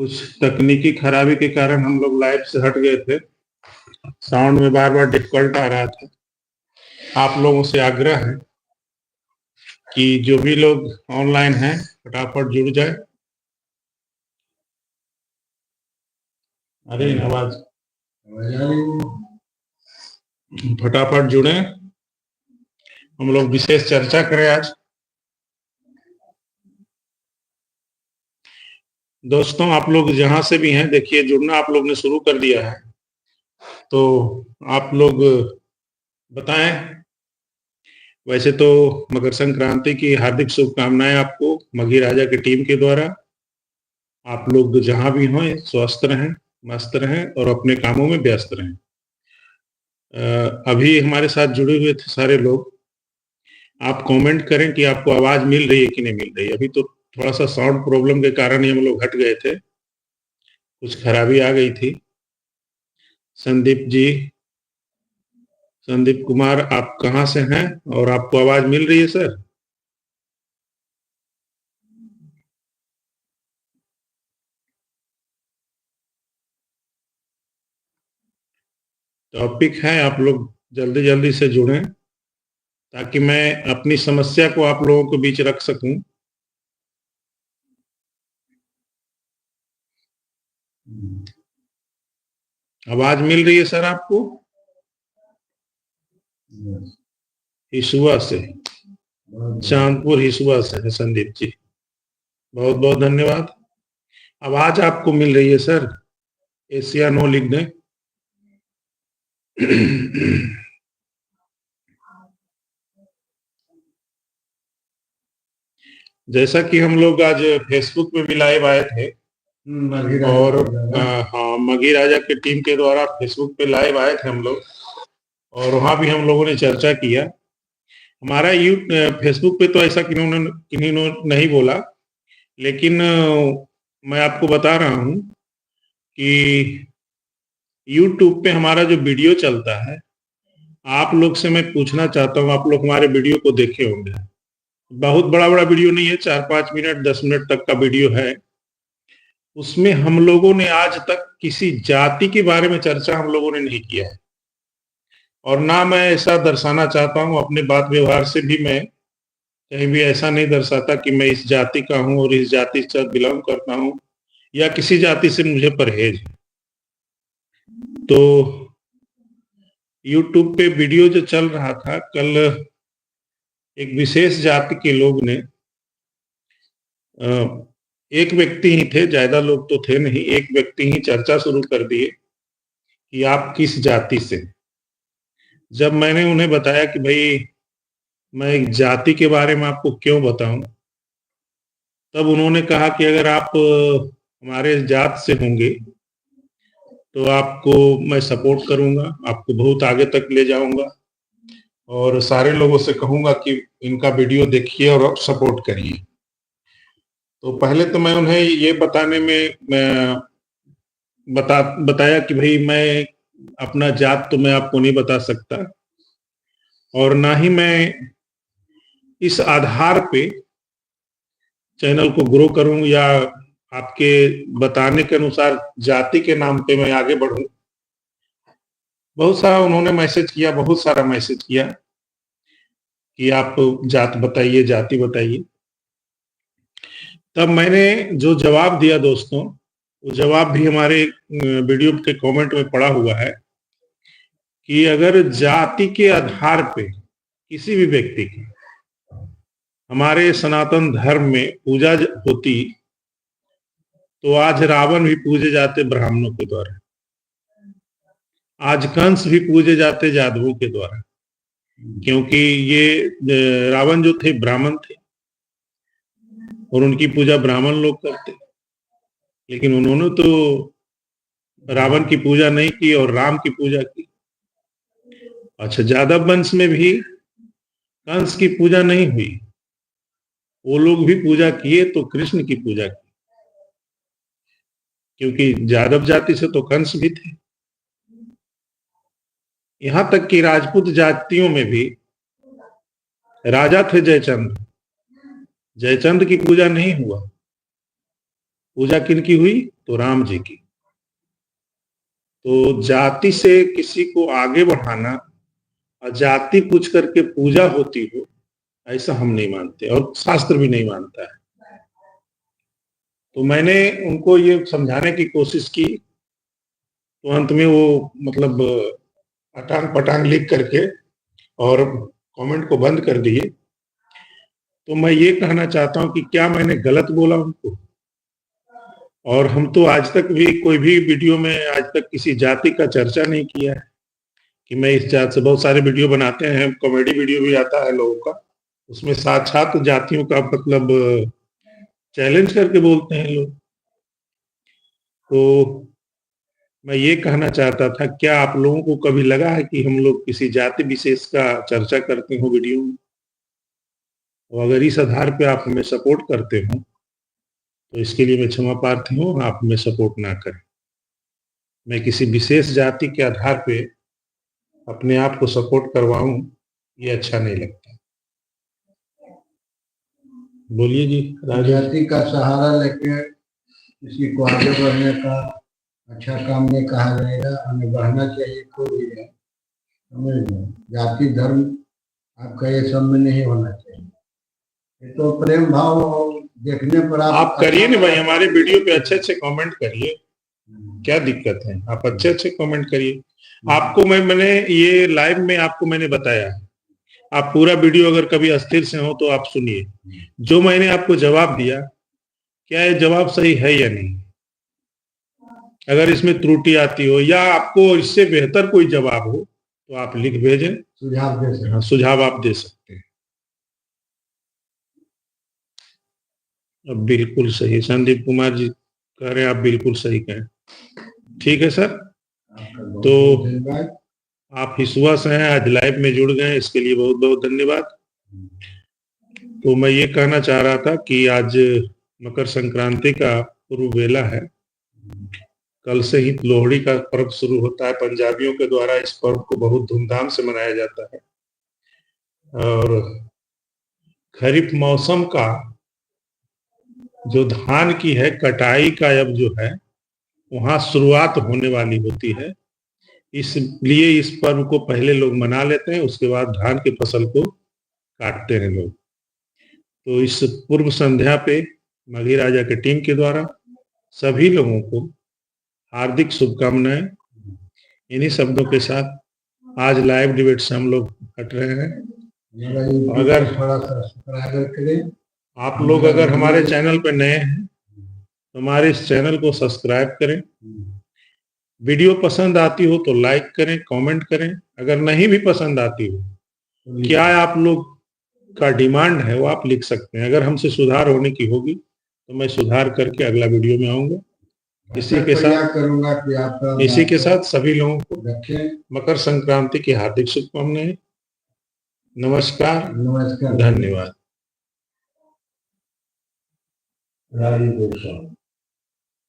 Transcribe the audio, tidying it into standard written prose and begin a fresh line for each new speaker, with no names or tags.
कुछ तकनीकी खराबी के कारण हम लोग लाइव से हट गए थे। साउंड में बार बार डिफिकल्ट आ रहा था। आप लोगों से आग्रह है कि जो भी लोग ऑनलाइन हैं फटाफट जुड़ जाए। अरे आवाज फटाफट जुड़े। हम लोग विशेष चर्चा करें आज। दोस्तों आप लोग जहां से भी हैं, देखिए जुड़ना आप लोग ने शुरू कर दिया है, तो आप लोग बताएं। वैसे तो मकर संक्रांति की हार्दिक शुभकामनाएं आपको मघी राजा की टीम के द्वारा। आप लोग जहां भी हों स्वस्थ रहें, मस्त रहें और अपने कामों में व्यस्त रहें। अभी हमारे साथ जुड़े हुए थे सारे लोग। आप कमेंट करें कि आपको आवाज मिल रही है कि नहीं मिल रही है। अभी तो थोड़ा सा साउंड प्रॉब्लम के कारण ही हम लोग हट गए थे, कुछ खराबी आ गई थी। संदीप जी, संदीप कुमार, आप कहाँ से हैं और आपको आवाज मिल रही है सर? टॉपिक है, आप लोग जल्दी जल्दी से जुड़ें ताकि मैं अपनी समस्या को आप लोगों के बीच रख सकूं। आवाज मिल रही है सर आपको? हिसुआ से, चांदपुर हिसुआ से है संदीप जी, बहुत बहुत धन्यवाद। आवाज आपको मिल रही है सर? एशिया नो लिख दें। जैसा कि हम लोग आज फेसबुक पे भी लाइव आए थे और हाँ, मघी राजा की टीम के द्वारा फेसबुक पे लाइव आए थे हम लोग, और वहां भी हम लोगों ने चर्चा किया। हमारा फेसबुक पे तो ऐसा किन्हीं नहीं बोला, लेकिन मैं आपको बता रहा हूं कि यूट्यूब पे हमारा जो वीडियो चलता है, आप लोग से मैं पूछना चाहता हूं, आप लोग हमारे वीडियो को देखे होंगे। बहुत बड़ा बड़ा वीडियो नहीं है, 4-5 मिनट 10 मिनट तक का वीडियो है। उसमें हम लोगों ने आज तक किसी जाति के बारे में चर्चा हम लोगों ने नहीं किया है, और ना मैं ऐसा दर्शाना चाहता हूं। अपने बात व्यवहार से भी मैं कहीं भी ऐसा नहीं दर्शाता कि मैं इस जाति का हूं और इस जाति से बिलोंग करता हूं या किसी जाति से मुझे परहेज है। तो यूट्यूब पे वीडियो जो चल रहा था कल, एक विशेष जाति के लोग ने, एक व्यक्ति ही थे, ज्यादा लोग तो थे नहीं, एक व्यक्ति ही चर्चा शुरू कर दिए कि आप किस जाति से। जब मैंने उन्हें बताया कि भाई मैं एक जाति के बारे में आपको क्यों बताऊं, तब उन्होंने कहा कि अगर आप हमारे जात से होंगे तो आपको मैं सपोर्ट करूंगा, आपको बहुत आगे तक ले जाऊंगा और सारे लोगों से कहूंगा कि इनका वीडियो देखिए और सपोर्ट करिए। तो पहले तो मैं उन्हें ये बताने में बताया कि भाई मैं अपना जात तो मैं आपको नहीं बता सकता, और ना ही मैं इस आधार पे चैनल को ग्रो करूं या आपके बताने के अनुसार जाति के नाम पे मैं आगे बढ़ूं। बहुत सारा उन्होंने मैसेज किया, बहुत सारा मैसेज किया कि आप जात बताइए, जाति बताइए। तब मैंने जो जवाब दिया दोस्तों, वो जवाब भी हमारे वीडियो के कमेंट में पड़ा हुआ है कि अगर जाति के आधार पे किसी भी व्यक्ति की हमारे सनातन धर्म में पूजा होती तो आज रावण भी पूजे जाते ब्राह्मणों के द्वारा, आज कंस भी पूजे जाते यादवों के द्वारा, क्योंकि ये रावण जो थे ब्राह्मण थे और उनकी पूजा ब्राह्मण लोग करते, लेकिन उन्होंने तो रावण की पूजा नहीं की और राम की पूजा की। अच्छा, यादव वंश में भी कंस की पूजा नहीं हुई, वो लोग भी पूजा किए तो कृष्ण की पूजा की, क्योंकि यादव जाति से तो कंस भी थे। यहां तक कि राजपूत जातियों में भी राजा थे जयचंद्र, जयचंद्र की पूजा नहीं हुआ, पूजा किनकी हुई? तो राम जी की। तो जाति से किसी को आगे बढ़ाना और जाति पूछ करके पूजा होती हो, ऐसा हम नहीं मानते और शास्त्र भी नहीं मानता है। तो मैंने उनको ये समझाने की कोशिश की, तो अंत में वो मतलब अटांग पटांग लिख करके और कमेंट को बंद कर दिए। तो मैं ये कहना चाहता हूं कि क्या मैंने गलत बोला उनको? और हम तो आज तक भी कोई भी वीडियो में आज तक किसी जाति का चर्चा नहीं किया है कि मैं इस जात से। बहुत सारे वीडियो बनाते हैं, कॉमेडी वीडियो भी आता है लोगों का, उसमें साक्षात जातियों का मतलब चैलेंज करके बोलते हैं लोग। तो मैं ये कहना चाहता था, क्या आप लोगों को कभी लगा है कि हम लोग किसी जाति विशेष का चर्चा करते हो वीडियो में? और अगर इस आधार पे आप हमें सपोर्ट करते हो तो इसके लिए मैं क्षमा प्रार्थी हूँ, आप हमें सपोर्ट ना करें। मैं किसी विशेष जाति के आधार पे अपने आप को सपोर्ट करवाऊं, ये अच्छा नहीं लगता। बोलिए जी।
जाति का सहारा लेके किसी को आगे बढ़ने का अच्छा काम नहीं कहा जाएगा, हमें बढ़ना चाहिए कोई भी है, समझ लो। जाति धर्म आपका ये सब में नहीं होना चाहिए, ये तो प्रेम भाव देखने पर
आप करिए ना भाई, हमारे वीडियो पे अच्छे अच्छे कमेंट करिए, क्या दिक्कत है? आप अच्छे अच्छे कमेंट करिए। आपको मैंने ये लाइव में आपको मैंने बताया, आप पूरा वीडियो अगर कभी अस्थिर से हो तो आप सुनिए। जो मैंने आपको जवाब दिया, क्या ये जवाब सही है या नहीं? अगर इसमें त्रुटि आती हो या आपको इससे बेहतर कोई जवाब हो तो आप लिख भेजें,
सुझाव दे सकते हैं।
सुझाव आप दे सकते हैं। अब बिल्कुल सही संदीप कुमार जी कह रहे हैं, आप बिल्कुल सही कहें। ठीक है सर, तो आप हिसुआ से हैं, आज लाइव में जुड़ गए, इसके लिए बहुत बहुत धन्यवाद। तो मैं ये कहना चाह रहा था कि आज मकर संक्रांति का पूर्व बेला है, कल से ही लोहड़ी का पर्व शुरू होता है। पंजाबियों के द्वारा इस पर्व को बहुत धूमधाम से मनाया जाता है और खरीफ मौसम का जो धान की है कटाई का अब जो है वहां शुरुआत होने वाली होती है, इसलिए इस पर्व को पहले लोग मना लेते हैं, उसके बाद धान की फसल को काटते हैं लोग। तो इस पूर्व संध्या पे माघी राजा के टीम के द्वारा सभी लोगों को हार्दिक शुभकामनाएं। इन्हीं शब्दों के साथ आज लाइव डिबेट से हम लोग हट रहे हैं। अगर आप लोग अगर हमारे चैनल पे नए हैं तो हमारे इस चैनल को सब्सक्राइब करें। वीडियो पसंद आती हो तो लाइक करें, कमेंट करें। अगर नहीं भी पसंद आती हो, क्या आप लोग का डिमांड है वो आप लिख सकते हैं। अगर हमसे सुधार होने की होगी तो मैं सुधार करके अगला वीडियो में आऊंगा। इसी के साथ सभी लोगों को मकर संक्रांति की हार्दिक शुभकामनाएं। नमस्कार, धन्यवाद।